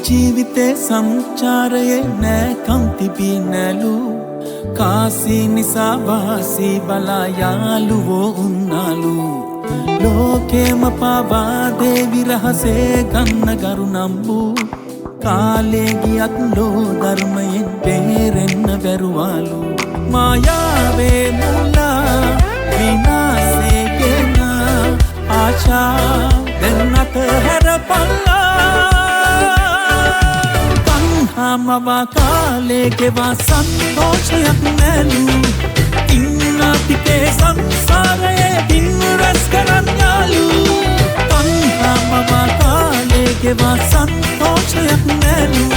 ජීවිතේ සංචාරයේ නැකම් තිබී නැලු කාසී නිසා වාසී බලා යාළුවෝ උන්නාලු ලෝකෙම පවා දේවි රහසේ ගන්න ගරු නම්බු කාලේ ගියත් ලෝ ධර්මයෙන් බේරෙන්න බැරුවාලු මායාවේ මුලා විනාසේ ගෙන ආශා දෙන්නත හැරපල්ලා තණ්හාමවා කාලේ ගෙවා සන්තෝෂයක් නැලු ඉන්නතිකේ සංසාරයේ දින් රැස් කරන් යාලු තණ්හාමවා කාලේ ගෙවා සන්තෝෂයක් නැලු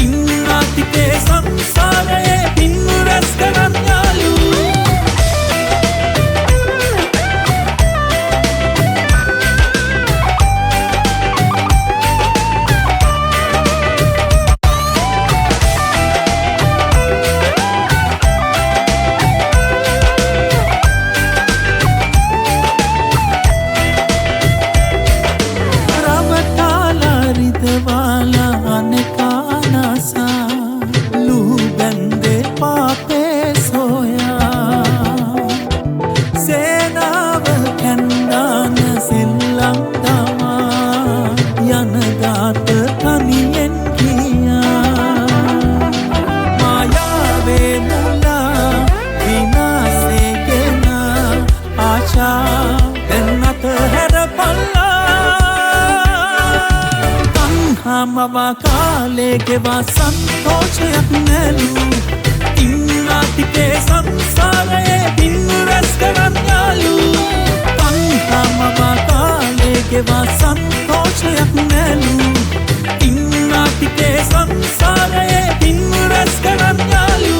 ඉන්නතිකේ සංසාරයේ දින් රැස් කරන් යාලු මවා කාලේ ගෙවා සන්තෝෂයක් නැලු ඉන්නතිකේ සංසාරයේ දින් රැස් කරන් යාලු තණ්හාමවා කාලේ ගෙවා සන්තෝෂයක් නැලු ඉන්නතිකේ සංසාරයේ දින් රැස් කරන් යාලු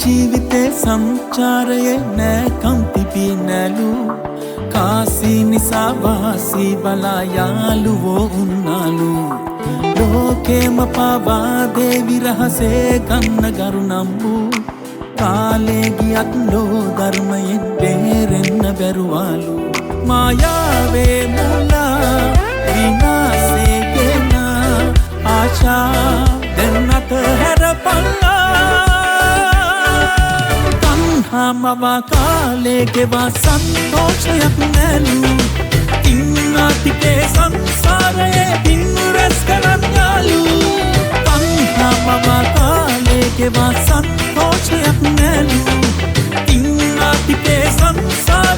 ජීවිතේ සංචාරයේ නැකම් තිබී නැලු කාසී නිසා වාසී බලා යාළුවෝ උන්නාලු ලෝකෙම පවා දේවි රහසේ ගන්න ගරු නම්බු කාලේ ගියත් ලෝ ධර්මයෙන් බේරෙන්න බැරුවාලු මායාවේ මුලා විනාසේ ගෙන ආශා දෙන්නත හැරපල්ලා තණ්හාමවා කාලේ ගෙවා සන්තෝෂයක් නැලු ඉන්නතිකේ සංසාරයේ දින් රැස් කරන් යාලු තණ්හාමවා කාලේ ගෙවා සන්තෝෂයක් නැලු ඉන්නතිකේ සංසාරයේ